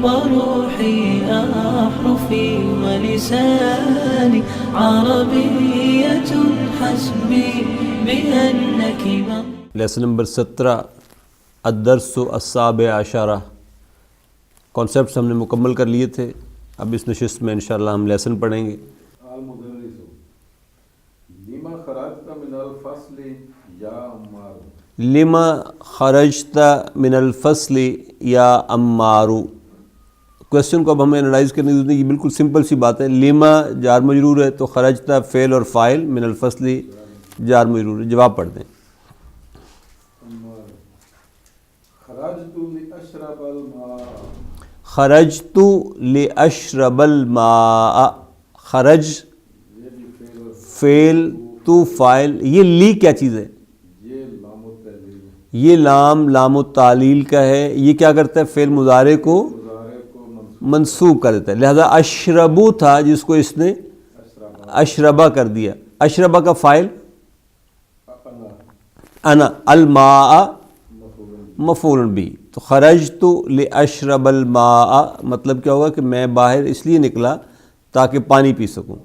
وروحي أحرفي ولساني عربية حسبي بأنك lesson number 17 الدرس السابع عشرہ. Concepts ہم نے مکمل کر لیے تھے. اب اس نشست میں انشاءاللہ ہم لیسن پڑھیں گے. لما خرجت من الفصل یا عمار. لما خرجت من الفصل یا عمار. کویسچن کو اب ہمیں انالائز کرنے کی ضرورت ہے. یہ بالکل سمپل سی بات ہے. لما جار مجرور ہے تو خرجت فعل اور فاعل، من الفصل جار مجرور ہے. جواب پڑھ دیں. خرجت لأشرب الماء. خرجت لأشرب الماء. خرج فعل تو فاعل. یہ لی کیا چیز ہے؟ یہ لام التعلیل کا ہے. یہ کیا کرتا ہے؟ فعل مضارع کو منصوب کر دیتا ہے. لہذا اشربو تھا جس کو اس نے اشربا کر دیا. اشربا کا فاعل انا، الماء مفعول بھی. تو خرجت لاشرب الماء مطلب کیا ہوگا کہ میں باہر اس لیے نکلا تاکہ پانی پی سکوں.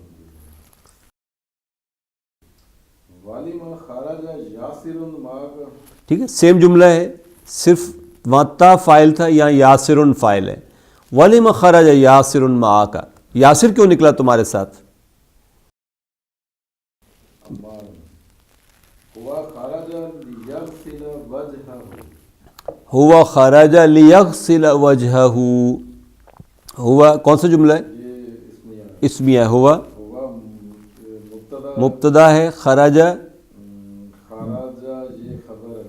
ٹھیک ہے، سیم جملہ ہے، صرف وہاں تا فاعل تھا، یہاں یاسر فاعل ہے. وَلِمَ خَرَجَ یاسر مَعَكَ. یاسر کیوں نکلا تمہارے ساتھ؟ ہوا خرج لیغسل وجہہ. ہوا کون سا جملہ ہے؟ اسمیہ. ہوا مبتدا ہے، خرج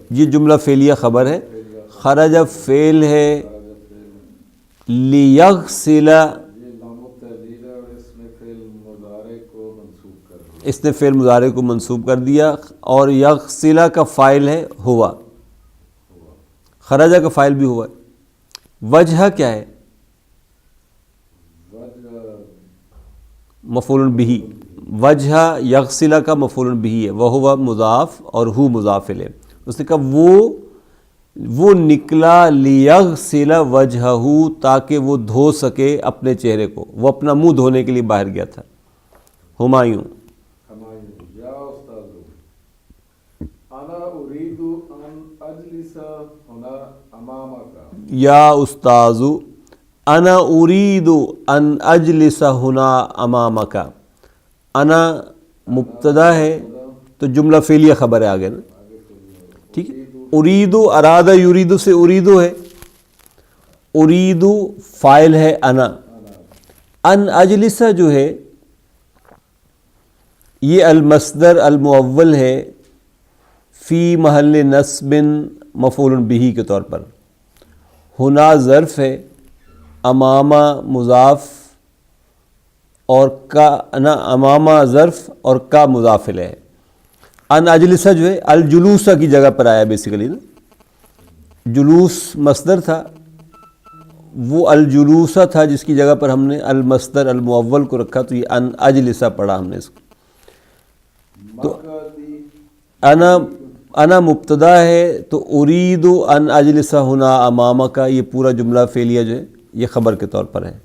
یہ جملہ فعلیہ خبر ہے، خرج فعل ہے، لیغسل اس نے فعل مضارع کو منصوب کر دیا، اور یغسل کا فاعل ہے ہوا. خرجہ کا فاعل بھی ہوا. وجہ کیا ہے؟ مفعول بہ. وجہ یغسل کا مفعول بہ ہے، وہو مضاف اور ہو مضاف الیہ. اس نے کہا وہ نکلا لیغسل وجہہ تاکہ وہ دھو سکے اپنے چہرے کو. وہ اپنا منہ دھونے کے لیے باہر گیا تھا. ہمایوں. یا استاذ انا اريد ان اجلس هنا امامك. انا مبتدا ہے تو جملہ فعلیہ خبر ہے آگے نا. ٹھیک ہے. اريد اراد یرید سے اريد ہے. اريد فاعل ہے انا. ان اجلس جو ہے یہ المصدر المؤول ہے فی محل نصب مفعول بہ کے طور پر. ہنا ظرف ہے، امامہ مضاف اور کا نا امامہ ظرف اور کا مضاف الیہ ہے. ان اجلسہ جو ہے الجلوسہ کی جگہ پر آیا بیسیکلی نا. جلوس مصدر تھا، وہ الجلوسہ تھا جس کی جگہ پر ہم نے المصدر المؤول کو رکھا تو یہ ان اجلسہ پڑھا ہم نے اس کو. تو انا مبتدا ہے تو اريد ان اجلس هنا امامک، یہ پورا جملہ فعلیہ جو ہے یہ خبر کے طور پر ہے.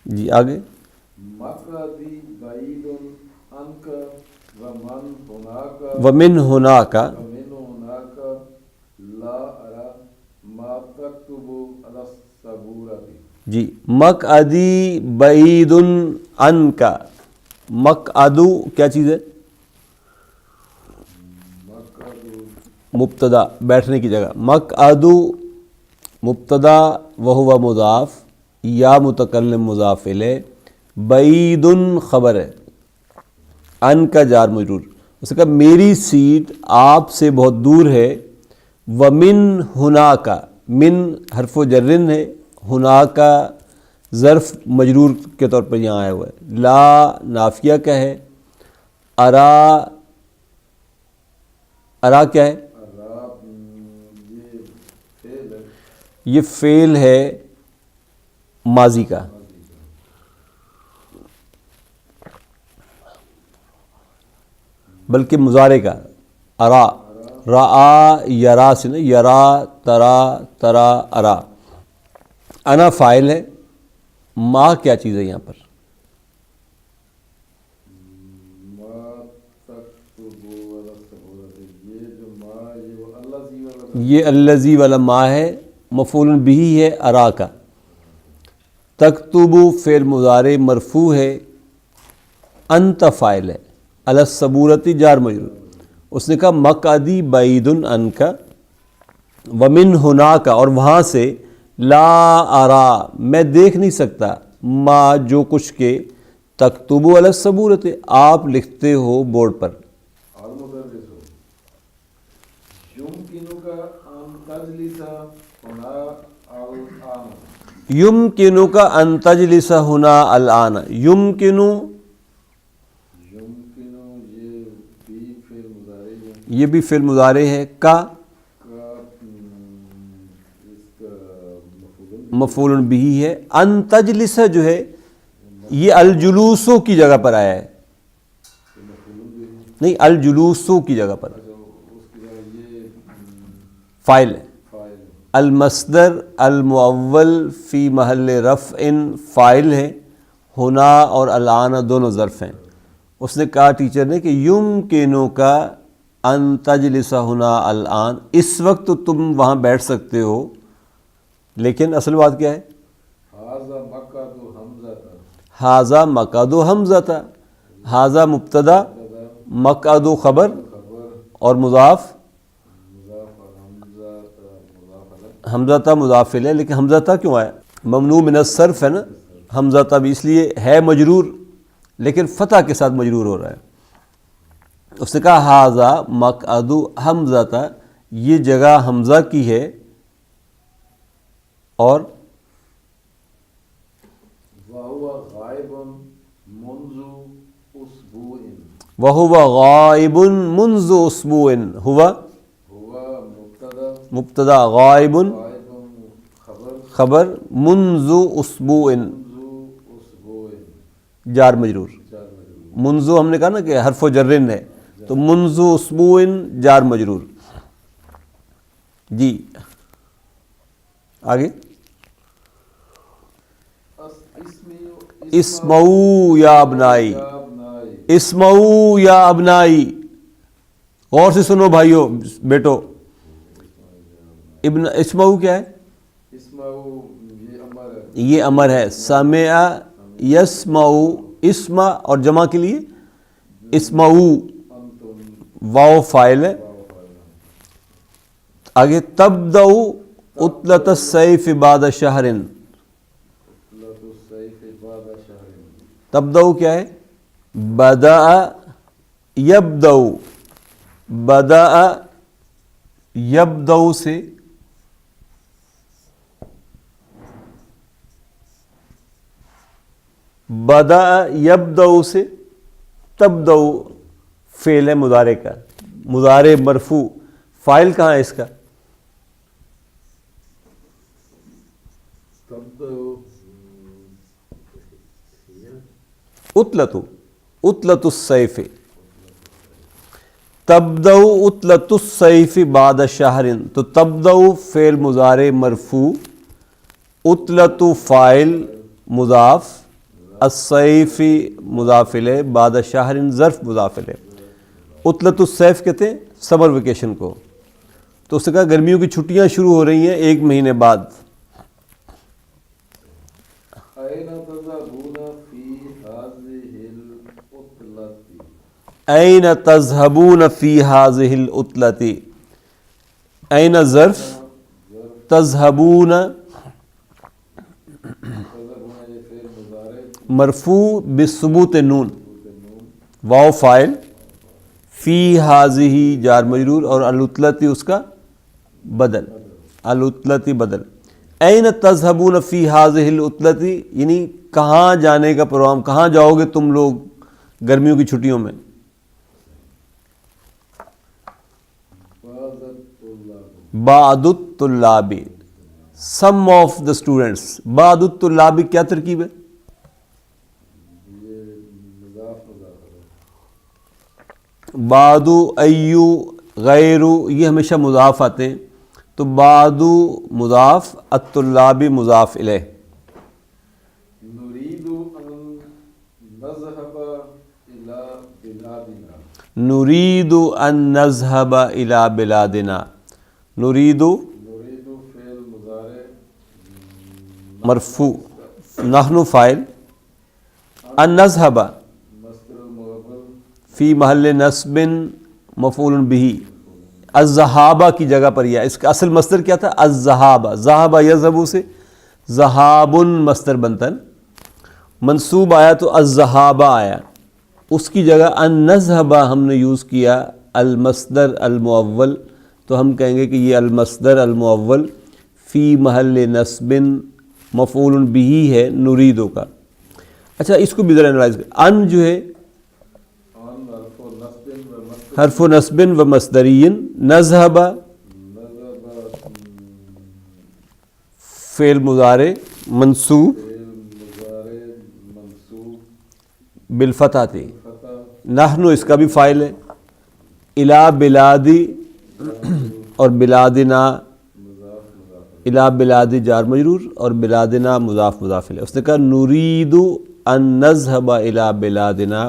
جی آگے. ومن هناك جی مقعدی بعید عنک. مقعدو کیا چیز ہے؟ مبتدا، بیٹھنے کی جگہ. مقعدو مبتدا وہو مضاف، یا متکلم مضاف الیہ، بعید خبر ہے، ان کا جار مجرور. اس نے کہا میری سیٹ آپ سے بہت دور ہے. ومن ہناک، من حرف و جرن ہے، ہناک ظرف مجرور کے طور پر یہاں آیا ہوا ہے. لا نافیہ کا ہے. ارا کیا ہے؟ یہ فعل ہے ماضی کا. بلکہ مضارع کا. ارا رآ یرا سے نا، یرا ترا ترا ارا. انا فائل ہے، ما کیا چیز ہے یہاں پر؟ ما تکتبو والا سبورت، یہ جو ما یہ وہ اللہ زی والا یہ الذی والا ما ہے، مفعول بہ ہے ارا کا. تکتبو فعل مضارع مرفوع ہے، انت فاعل ہے، علی الصبورتی جار مجرور. اس نے کہا مقعدی بعید عنک ومن ہناک، اور وہاں سے لا ارا میں دیکھ نہیں سکتا، ما جو کچھ کہ تکتبو علی الصبورت آپ لکھتے ہو بورڈ پر. المدرس یمکنک ان تجلس هنا الآن، یمکنک ان تجلس ہنا الآن. یمکنو یمکنو یہ بھی فعل مضارع ہے یہ بھی فعل مضارع ہے، کا کا اس کا مفعول مفعول بہ ہے. ان تجلس جو ہے یہ الجلوسو کی جگہ پر آیا ہے، نہیں الجلوسو کی جگہ پر اس کی جگہ یہ فاعل ہے. فاعل المصدر المؤول فی محل رفع فاعل ہے، ہنا اور الآن دونوں ظرف ہیں. اس نے کہا ٹیچر نے کہ یمکنو کا ان تجلس ہنا الآن، اس وقت تو تم وہاں بیٹھ سکتے ہو، لیکن اصل بات کیا ہے؟ هذا مقعد حمزہ حاذا مقعد حمزہ، حاذا مبتدا، مقعد خبر خبر اور مضاف مضاف حمزہ مضاف علیہ حمزہ مضاف الیہ. لیکن حمزہ کیوں آیا؟ ممنوع من الصرف ہے نا، حمزہ بھی اس لیے ہے مجرور لیکن فتح کے ساتھ مجرور ہو رہا ہے. اس نے کہا حاذا مقعد حمزہ، یہ جگہ حمزہ کی ہے، اور وهو غائب منذ اسبوع، وَهُوَ غائب منذ اسبوع، ہوا هو مبتدا مبتدا، غائب غائب خبر خبر، منذ اسبوع منذ اسبوع جار مجرور. جار مجرور. منذ ہم نے کہا نا کہ حرف و جرن ہے، تو منذ اسبوع جار مجرور. جی آگے اسمعوا یا ابنائی، اسمعوا یا ابنائی، غور سے سنو بھائیو بیٹو. ابن اسمعوا کیا ہے؟ اسمعوا یہ امر ہے، یہ امر ہے. سمع یسمع، اسمع اور جمع کے لیے اسمعوا، انتم واو فاعل ہے. واو فاعل. آگے تبدأ عطلۃ السیف بعد شہر، لت السیف بعد شہر، تبدأ کیا ہے؟ بدأ یبدأ، بدأ یبدأ سے بدأ یبدأ سے تبدأ فعل ہے مضارع کا، مضارع مرفوع. فاعل کہاں ہے اس کا؟ عطلۃ، عطلۃ السیف، تبدأ عطلۃ السیف بعد شہر. تو تبدأ فعل مضارع مرفوع، عطلۃ فاعل مضاف، السیف مضاف الیہ، بعد شہر ظرف مضاف الیہ. عطلۃ السیف کہتے ہیں سمر ویکیشن کو. تو اس نے کہا گرمیوں کی چھٹیاں شروع ہو رہی ہیں 1 مہینے بعد. أين تذهبون في هذه العطلة؟ این تذهبون فی هذه العطلة، این ظرف، تذهبون تذهبون یہ فعل مضارع مرفوع بثبوت نون، واو فاعل، فی هذه جار مجرور، اور العطلة اس کا بدل، العطلة بدل. این تذهبون فی هذه العطلة یعنی کہاں جانے کا پروگرام، کہاں جاؤ گے تم لوگ گرمیوں کی چھٹیوں میں؟ بعض الطلاب، بعض الطلاب، سم آف دا اسٹوڈنٹس. بعض الطلاب کیا ترکیب ہے؟ یہ مضاف مضاف ہے. بعض، ایو، غیر، یہ ہمیشہ مضاف آتے ہیں. تو بعد مضاف الطلاب مضاف الیہ. نريد أن نذهب إلى بلادنا. نريد ان نذهب الى بلادنا. نريد نريد فعل مضارع مرفوع، نحن فاعل، ان نذهب مصدر المؤول فی محل نصب مفعول به. الذهاب کی جگہ پر یہ، اس کا اصل مصدر کیا تھا؟ الذهاب. ذهب یذهب سے ذهاب مصدر بنتا ہے، منصوب آیا تو الذهاب آیا. اس کی جگہ ان نذهب ہم نے یوز کیا المصدر المؤول، تو ہم کہیں گے کہ یہ المصدر المؤول فی محل نصب مفعول به ہے نریدو کا. اچھا اس کو بھی ذرا انالائز کریں. ان جو ہے عن حرف نصب ومصدر حرف نصب و مصدری، نذهب نذهب فعل مضارع منصوب فعل مضارع منصوب بالفتح تھی. فتح نحن اس کا بھی فاعل ہے. الی بلادی اور بلادنا، مضاف مضاف الی بلادی جار مجرور اور بلادنا مضاف مضاف الیہ. اس نے کہا نرید ان نذهب الی بلادنا،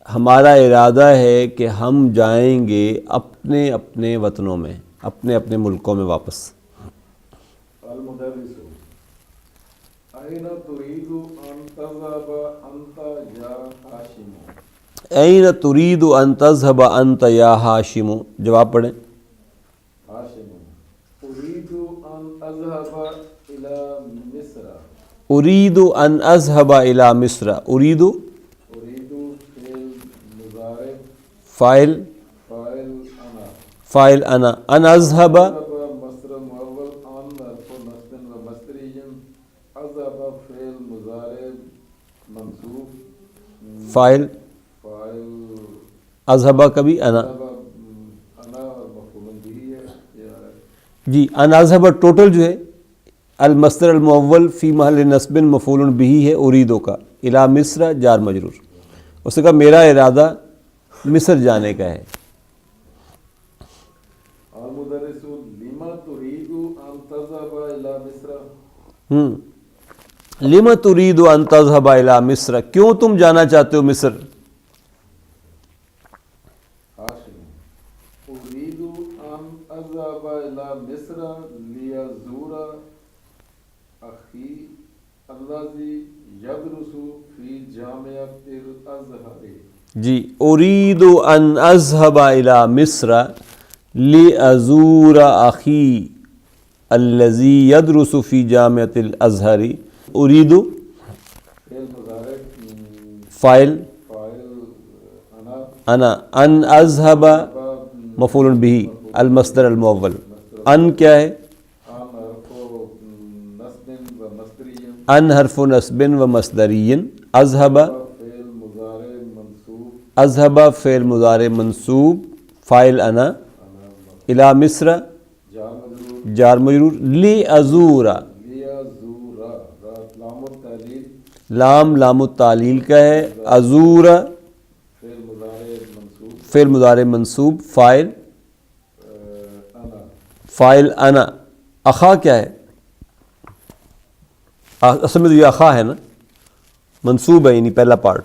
ہمارا ارادہ ہے کہ ہم جائیں گے اپنے اپنے وطنوں میں، اپنے اپنے ملکوں میں واپس. المدرس أين تريد أن تذهب أنت يا هاشم؟ این ترید ان تذهب انت یا ہاشم. جواب پڑھیں. هاشم أريد أن أذهب إلى مصر. ارید ان اذهب الی مصر. ارید أريد فعل مضارع فاعل فاعل أنا. فاعل انا. ان اذهب مصدر مؤول عن حرف نصب ومصدري. أذهب فعل مضارع منصوب فاعل فاعل اذهب کبھی انا. أنا مفعول به ہے. جی ان اذهب ٹوٹل جو ہے المصدر المؤول فی محل نصب مفعول به ہے اریدو کا. الی مصر جار مجرور. اس نے کہا میرا ارادہ مصر جانے کا ہے. المدرس لما تريد أن تذهب إلى مصر؟ لم ترید ان تذهب الی مصر، کیوں تم جانا چاہتے ہو مصر؟ هاشم أريد أن أذهب إلى مصر ليزور أخي الذي يدرس في جامعة الأزهر. جی ارید ان اذهب الی مصر لازور اخی الذی یدرس فی جامعۃ الازہر. ارید فعل مضارع فاعل فاعل انا. ان اذهب مفعول به المصدر المؤول. ان کیا ہے؟ عن حرف نصب ومصدري. ان حرف نصب و مصدری. اذهب فعل مضارع منصوب اذهب فعل مضارع منصوب فاعل انا. الی مصر جار مجرور جار مجرور. لازور ليزور لام التعليل لام لام التعلیل کا ہے. ازور فعل مضارع منصوب فعل مضارع منصوب فاعل أنا. فاعل انا. اخا کیا ہے؟ اصل میں تو یہ اخا ہے نا، منصوب ہے، یعنی پہلا پارٹ.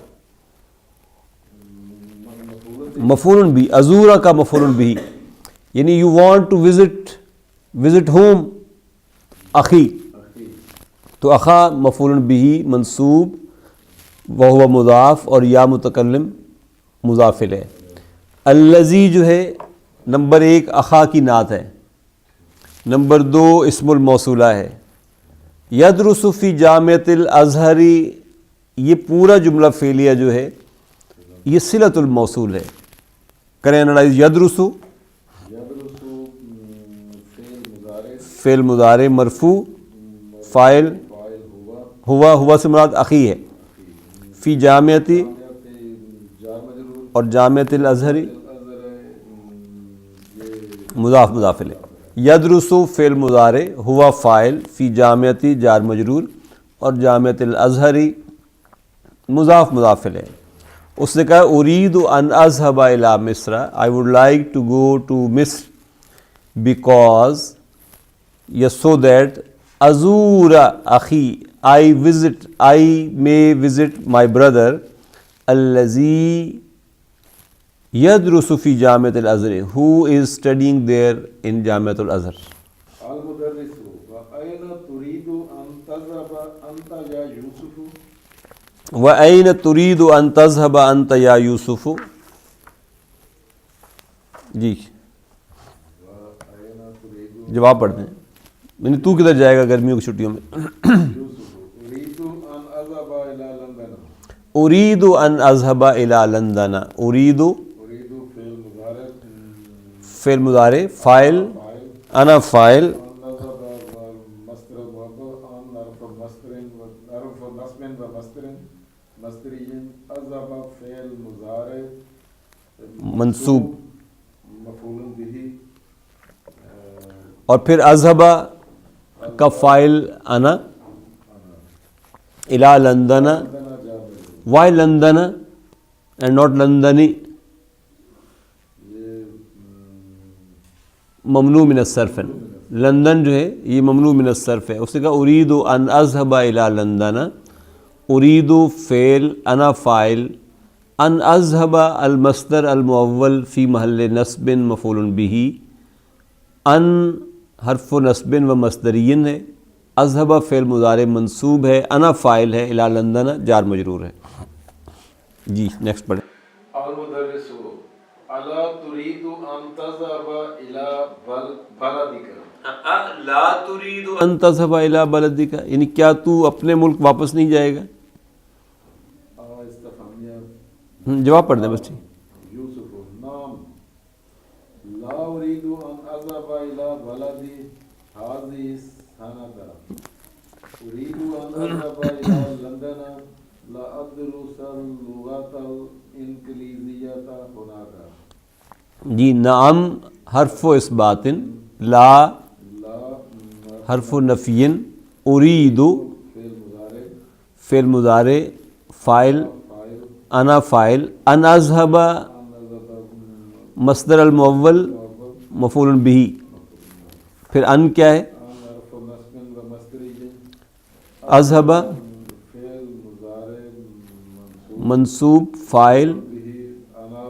مفعول بھی ازورا کا مفعول بھی، یعنی you want to visit home اخی، أخي تو اخا مفعول بھی منصوب وہو مضاف اور یا متکلم مضاف الیہ. الذی جو ہے نمبر 1 اخا کی نعت ہے، نمبر 2 اسم الموصولہ ہے. یدرس فی جامعۃ الازہر، یہ پورا جملہ فعلیہ جو ہے یہ صلۃ الموصول ہے. کریں انالائز. یدرس يدرس فعل مضارع فعل مضارع مرفوع فاعل فاعل هو ہوا سے مراد اخی ہے. فی جامعتی جار مجرور اور جامعۃ الازہری مضاف مضاف الیہ. یدرس فعل مضارع ہوا فاعل فی جامعتی جار مجرور اور جامعۃ الازہری مضاف مضاف الیہ. اس نے کہا ارید ان اذهب الی مصر، I would like to go to مصر بیکاز یا so that azura akhi, I may visit my brother allazi yadrusu fi Jamiat al-Azhar, who is studying there in Jamiat al-Azhar. المدرس وأين تريد أن تذهب أنت يا يوسف؟ وَأَيْنَ تُرِيدُ أَن تَذْهَبَ أَنْتَ يَا يُوسُفُ. جی وأين تريد جواب پڑھتے ہیں. یعنی تو کدھر جائے گا گرمیوں کی چھٹیوں میں؟ يوسف أريد أن أذهب إلى لندن. أريد أن أذهب إلى لندن. أريد أريد فعل مضارع فعل مضارع، فاعل فاعل أنا فاعل، أن نذهب مصدر مؤخر أن نعرف مصدر نعرف نصب ومصدر مصدري أذهب فعل مضارع منصوب، مفعول به اور پھر اذهب کا فاعل انا، الى London. Why London and not لندنی؟ ممنوع من الصرف ہے. لندن جو ہے یہ ممنوع من الصرف ہے. اس نے کہا اريد ان اذهب الى لندن. اريد فعل انا فاعل، ان اذهب المصدر المؤول فی محل نصب مفعول به، ان حرف نصب و مصدرین ہے، اذهب فعل مضارع منصوب ہے، انا فاعل ہے، الى لندن جار مجرور ہے. جی نیکسٹ پڑھیں. المدرس الا تريد ان تذهب الى بلدك. لا تريد ان تذهب الى بلدك، یعنی کیا تو اپنے ملک واپس نہیں جائے گا؟ استفهامية. جواب پڑھ دیں بس. يوسف نعم لا اريد ان اذهب الى بلدي هذه السنة. اريد ان اذهب الى لندن لا ادرس اللغة الانجليزية هناك. جی نعم حرف و اثبات، لا لا حرف و نفی، اريد فعل مضارع فعل مضارع، فاعل فاعل انا فاعل، ان اذهب ان اذهب مصدر المؤول مفعول به. پھر ان کیا ہے؟ ان حرف نصب و مصدری اذهب فعل مضارع منصوب، فاعل به انا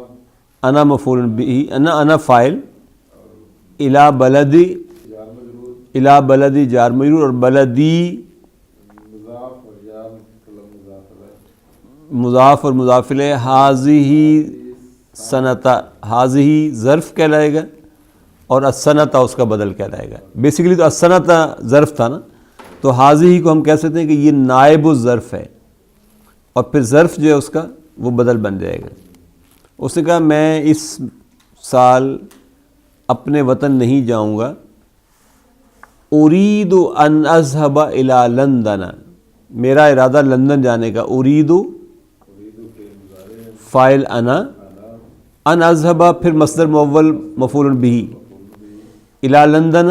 انا مفعول به، انا فاعل، الى بلدی جار مجرور الى بلدی جار مجرور، اور بلدی مضاف اور جار کلام مضاف الیہ. مضاف اور مضاف الیہ. حاضی صنعت، حاضی ظرف کہلائے گا اور الصنعت اس کا بدل کہلائے گا. بیسیکلی تو الصنعت ظرف تھا نا، تو حاضی کو ہم کہہ سکتے ہیں کہ یہ نائب الظرف ہے، اور پھر ظرف جو ہے اس کا وہ بدل بن جائے گا. اس نے کہا میں اس سال اپنے وطن نہیں جاؤں گا. اريد ان اذهب الى لندن، میرا ارادہ لندن جانے کا. اريد فاعل انا، ان اذهب پھر مصدر مؤول مفعول به، الى لندن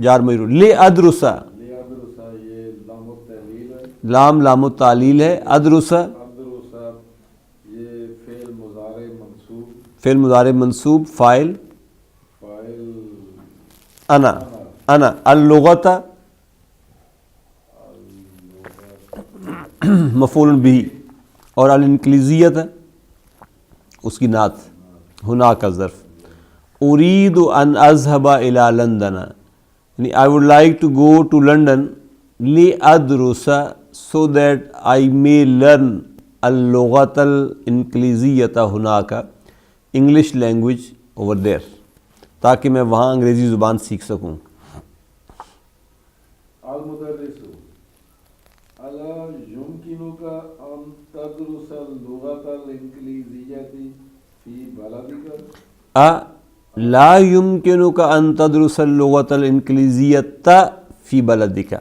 جار مجرور. لادرس، لیادرس یہ لام التعلیل ہے. لام لام التعلیل ہے. ادرس ادرس یہ فعل مضارع منصوب، فعل مضارع منصوب، فاعل فاعل انا، انا اللغت مفعول به، اور الانکلیزیت اس کی نعت، ہنا کا ظرف. اريد ان اذهب الى لندن، یعنی I would like to go to London لأدرس so that I may learn اللغة الانکلیزیت هناك، انگلش لینگویج over there، تاکہ میں وہاں انگریزی زبان سیکھ سکوں. المدرس الا يمكنك ان تدرس اللغة الانجليزية في بلدك. لا يمكنك ان تدرس اللغة الانکلیزیت فی بلدک.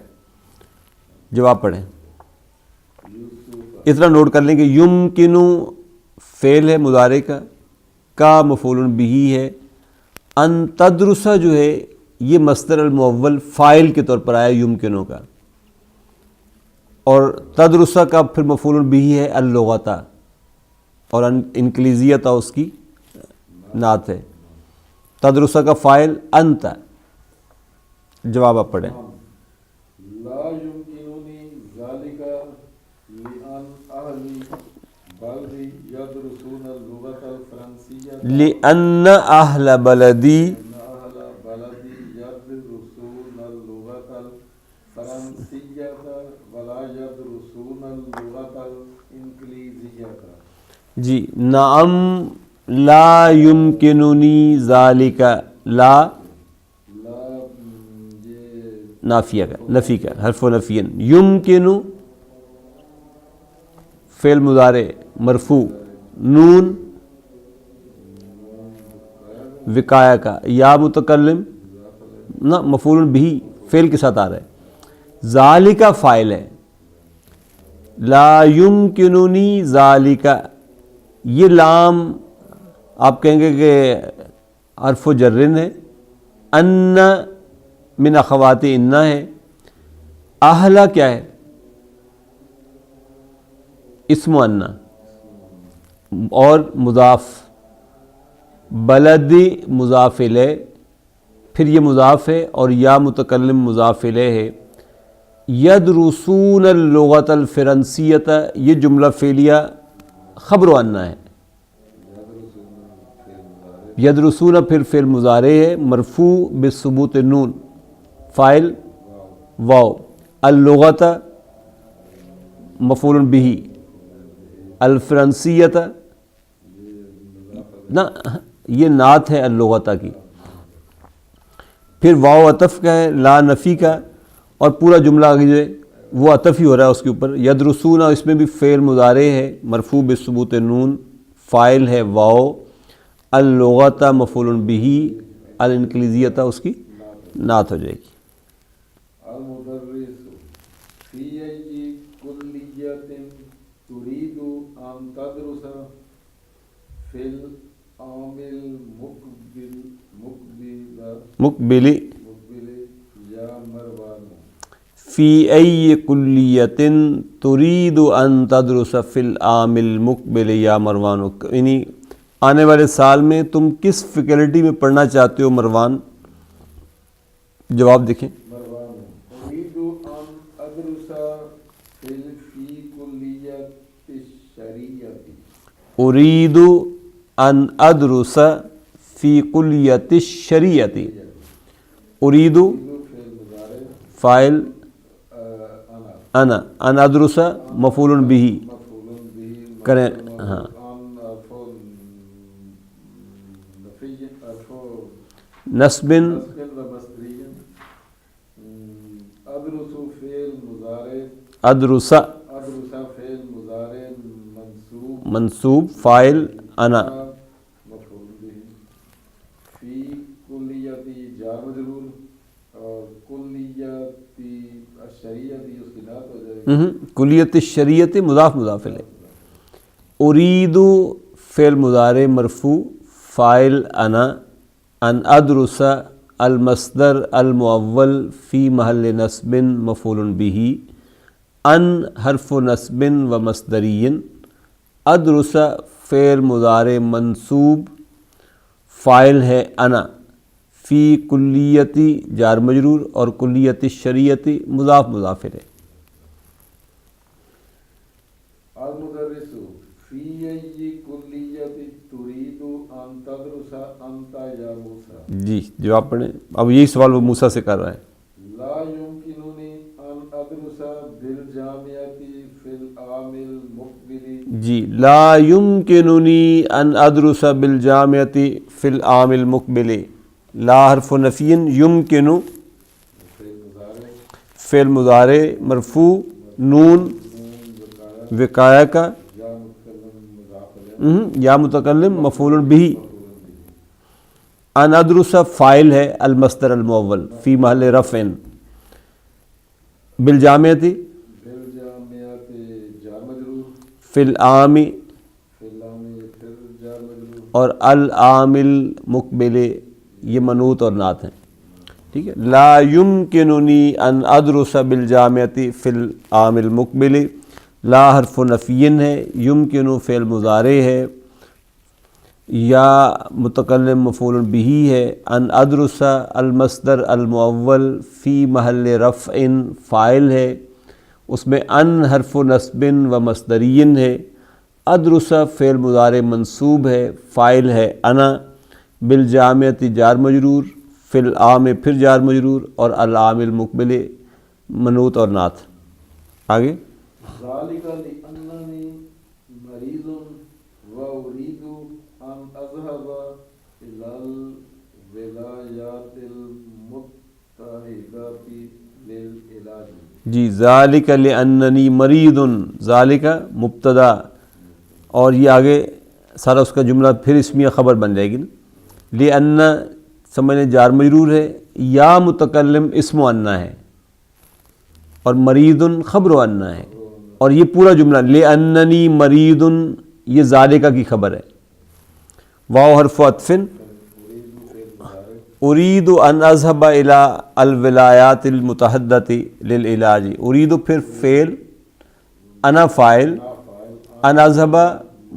جواب پڑھیں. یوسف اتنا نوٹ کر لیں کہ یمکنو فعل ہے مضارع کا مفعول به ہے. ان تدرس جو ہے یہ مصدر المؤول فاعل کے طور پر آیا یمکنو کا، اور تدرس کا پھر مفعول به ہے اللغت، اور انکلیزیت اس کی نعت ہے. تدرس کا فاعل انت، جواب آپ پڑھیں. لا يمكنني ذلك لأن أهل بلدي يدرسون اللغة الفرنسية لأن أهل بلدي يدرسون اللغة الفرنسية ولا يدرسون اللغة الإنجليزية. جی نعم لا يمكنني ذلك لا نافیہ کا نفی کا حرف و نفین. یمکن فعل مضارع مرفوع نون وقایہ کا یا متکلم نہ مفعول بھی فعل کے ساتھ آ رہا ہے. ذالک فاعل ہے. لا یمکننی ذالک یہ لام آپ کہیں گے کہ حرف و جرن ہے. ان من اخوات ان ہے. اہلا کیا ہے؟ اسم ان اور مضاف. بلد مضاف الیہ پھر یہ مضاف ہے اور یا متکلم مضاف الیہ ہے. یدرسون اللغۃ الفرنسیۃ یہ جملہ فعلیہ خبر و ان ہے. یدرسون پھر فعل مضارع ہے مرفوع بثبوت نون فاعل واو. اللغۃ مفعول به. الفرنسیۃ نہ یہ نعت ہے اللغۃ کی. پھر واو عطف کا ہے لا نفی کا اور پورا جملہ جو ہے وہ عطف ہی ہو رہا ہے اس کے اوپر. یدرسون اس میں بھی فعل مضارع ہے مرفوع بثبوت نون فاعل ہے واو. اللغۃ مفعول به. الانکلیزیۃ اس کی نعت ہو جائے گی. المدرس فی ای کلیۃ تريد ان تدرس فی العام مقبل یا مروان. فی ای کلیۃ تريد ان تدرس فی العام المقبل یا مروان. یعنی آنے والے سال میں تم کس فیکلٹی میں پڑھنا چاہتے ہو مروان؟ جواب دیکھیں. مروان اريد ان ادرس فی کلیۃ الشریعۃ. اريد ان ادرس فی کلیۃ الشریعۃ. اريد فاعل انا. ان ادرس مفعول به کریں. ہاں نصب ادرس فعل مضارع ادرس فعل مضارع منصوب فاعل انا. مفعول به. فی کلیۃ جار مجرور اور کلیۃ الشریعۃ اس کی نعت ہو جائے گی. کلیت الشریعت مضاف مضاف الیہ. اريد فعل مضارع مرفوع فاعل انا. ان ادرس المصدر المؤول فی محل نصب مفعول به. ان حرف نصب و مصدری. ادرس فعل مضارع منصوب فاعل ہے انا. فی کلیتی جار مجرور اور کلیت الشریعت مضاف مضاف الیہ. المدرس فی ای کلیۃ تريد ان تدرس انت یا موسیٰ. جی جواب پڑھیں. اب یہی سوال وہ موسیٰ سے کر رہا ہے. لا يمكنني ان ادرس بالجامعۃ فی العام المقبل. جی لا يمكنني ان ادرس بالجامعۃ فی العام المقبل. لا حرف نفی یمکن فعل مضارع مرفوع نون وقایہ کا یا متکلم مفعول به. ان ادرس فاعل ہے المصدر المؤول فی محل رفع. بالجامعۃ جار مجرور فی العام اور العام المقبل یہ منوط اور نعت ہیں. ٹھیک ہے. لا یمکننی ان ادرس بالجامعۃ فی العام المقبل. لا حرف نفی ہے. یمکن فعل مضارع ہے یا متکلم مفعول بہ ہے، ان ادرس المصدر المؤول فی محل رفع فاعل ہے، اس میں ان حرف نصب و مصدری ہے، ادرس فعل مضارع منصوب ہے، فاعل ہے انا، بالجامعۃ جار مجرور، فی العام پھر جار مجرور، اور العام المقبل منوط اور نعت۔ آگے ذالک لأننی مریض وأريد أن أذهب إلى الولايات المتحدة للعلاج۔ جی، ذالک لأننی مریض، ذالک مبتدا، اور یہ آگے سارا اس کا جملہ پھر اسمیہ خبر بن جائے گی نا۔ لأن سمجھنے جار مجرور ہے، یا متکلم اسم و انا ہے، اور مریض خبر و انا ہے، اور یہ پورا جملہ لأننی مریض یہ ذالکہ کی خبر ہے۔ واو حرف عطف، اريد ان اذهب الى الولایات المتحدۃ للعلاج، اريد پھر فعل، انا فاعل، ان اذهب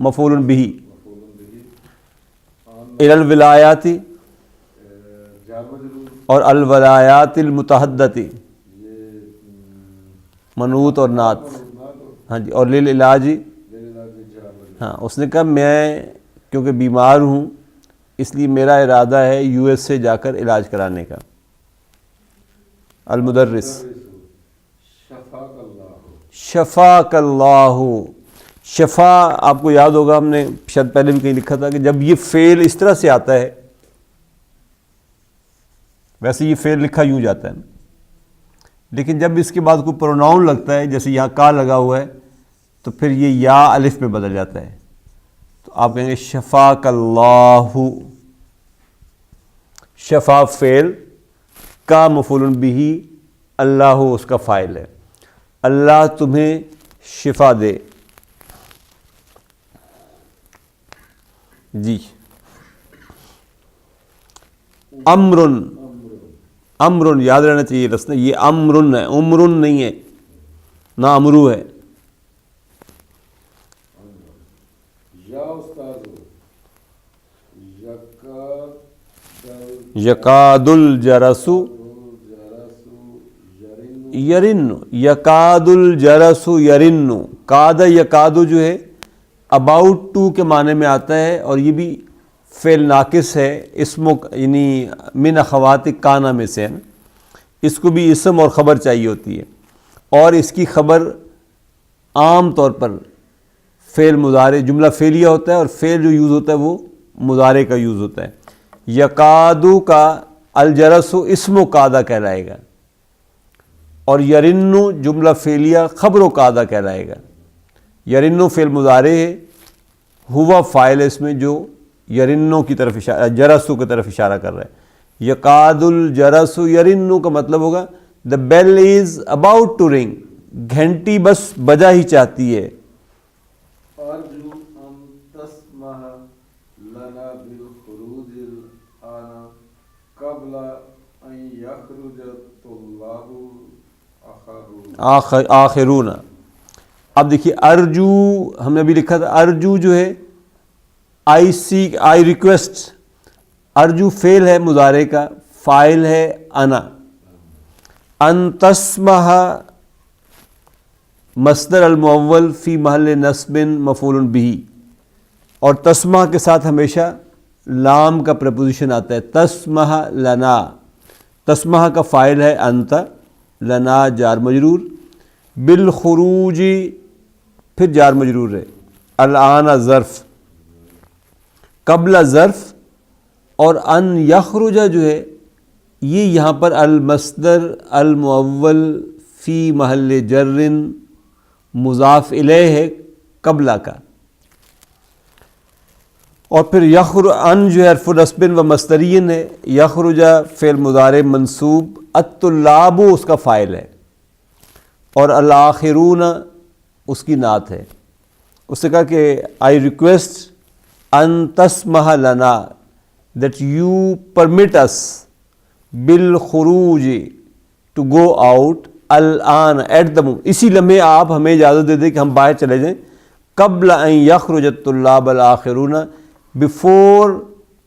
مفعول به، الى الولایات اور الولایات المتحدۃ منوط اور نعت، ہاں جی، اور للعلاج، ہاں اس نے کہا میں کیونکہ بیمار ہوں اس لیے میرا ارادہ ہے یو ایس سے جا کر علاج کرانے کا۔ المدرس، شفاک اللہ، شفاک اللہ، شفا آپ کو یاد ہوگا ہم نے شاید پہلے بھی کہیں لکھا تھا کہ جب یہ فعل اس طرح سے آتا ہے، ویسے یہ فعل لکھا یوں جاتا ہے نا، لیکن جب اس کے بعد کوئی پروناؤن لگتا ہے جیسے یہاں کا لگا ہوا ہے تو پھر یہ یا الف میں بدل جاتا ہے، تو آپ کہیں گے شفاک اللہ، شفا فعل، کا مفعول بہ، اللہ اس کا فاعل ہے، اللہ تمہیں شفا دے۔ جی، امرن، امرن یاد رہنا چاہیے رسنا، یہ امرن ہے، عمرن نہیں ہے، نہ امرو ہے۔ یا استاد، یکاد الجرس یرن، یکاد الجرس یرن، کاد یکاد جو ہے اباؤٹ ٹو کے معنی میں آتا ہے، اور یہ بھی فعل ناقص ہے، اسم یعنی من اخوات کانا میں سے ہے نا، اس کو بھی اسم اور خبر چاہیے ہوتی ہے، اور اس کی خبر عام طور پر فعل مضارع، جملہ فعلیہ ہوتا ہے، اور فعل جو یوز ہوتا ہے وہ مضارع کا یوز ہوتا ہے۔ یکادو کا الجرس اسم و کادا کہلائے گا، اور یرنو جملہ فعلیہ خبر و کادا کہلائے گا۔ یرنو فعل مضارع ہے، ہوا فاعل اس میں جو یرنو کی طرف اشارہ، جرسو کی طرف اشارہ کر رہا ہے۔ یکاد الجرس یرنو کا مطلب ہوگا دا بیل از اباؤٹ ٹو رنگ، گھنٹی بس بجا ہی چاہتی ہے۔ ارجو ان تسمح لنا بالخروج الان قبل ان يخرج الطلاب آخرون۔ اب دیکھیے ارجو ہم نے ابھی لکھا تھا، ارجو جو ہے آئی سیک، آئی ریکویسٹ، ارجو فعل ہے مضارع کا، فاعل ہے انا، ان تسمح مصدر المؤول فی محل نصب مفعول بہ، اور تسمح کے ساتھ ہمیشہ لام کا پریپوزیشن آتا ہے، تسمح لنا، تسمح کا فاعل ہے انت، لنا جار مجرور، بالخروج پھر جار مجرور ہے، الآن ظرف، قبل ظرف، اور ان یخرج جو ہے یہ یہاں پر المصدر المؤول فی محل جر مضاف الیہ ہے قبلہ کا، اور پھر ان جو ہے حرف نصب و مصدرین ہے، یخرج فعل مضارع منصوب، الطلاب اس کا فاعل ہے، اور الآخرون اس کی نعت ہے۔ اس نے کہا کہ آئی ریکویسٹ ان تسمح لنا that you permit us بالخروج to go out الآن at the moment، اسی لمحے آپ ہمیں اجازت دے دیں کہ ہم باہر چلے جائیں، قبل ان یخرج الطلاب الآخرون، بفور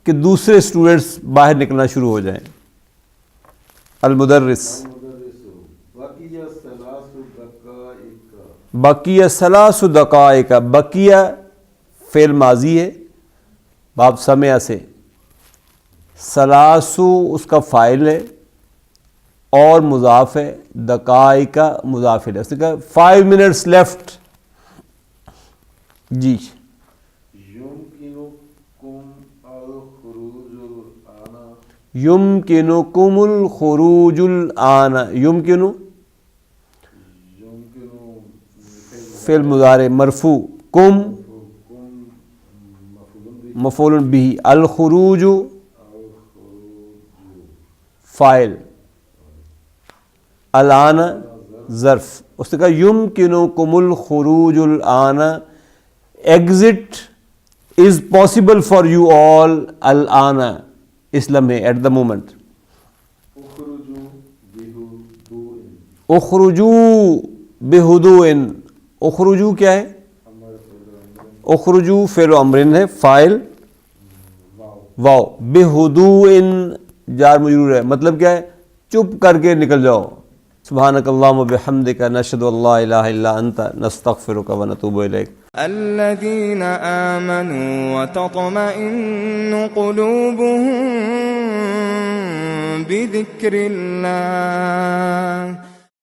کہ دوسرے اسٹوڈنٹس باہر نکلنا شروع ہو جائیں. المدرس. بقیہ ثلاث دقائق. بقیہ ثلاث دقائق. بقیہ فعل ماضی ہے باب سمع سے، ثلاثو اس کا فاعل ہے اور مضاف ہے، دقائق مضاف ہے. اس نے کہا 5 minutes left. جی یمکنکم الخروج الآن. یمکن فعل مضارع مرفوع، کم مفعول به، الخروج فاعل، الآن ظرف. اس نے کہا یمکنکم الخروج الآن، exit is possible for you all الآن، اس لمحے، ایٹ دا مومنٹ. اخرجو بہدوء. اخرجو کیا ہے؟ اخرجو فعل امرن ہے، فاعل واو، بہدوء جار مجرور ہے. مطلب کیا ہے؟ چپ کر کے نکل جاؤ. سبحانک اللہم وبحمدک نشہد ان لا الہ الا انت نستغفرک ونتوب الیک. الذين آمنوا وتطمئن قلوبهم بذكر الله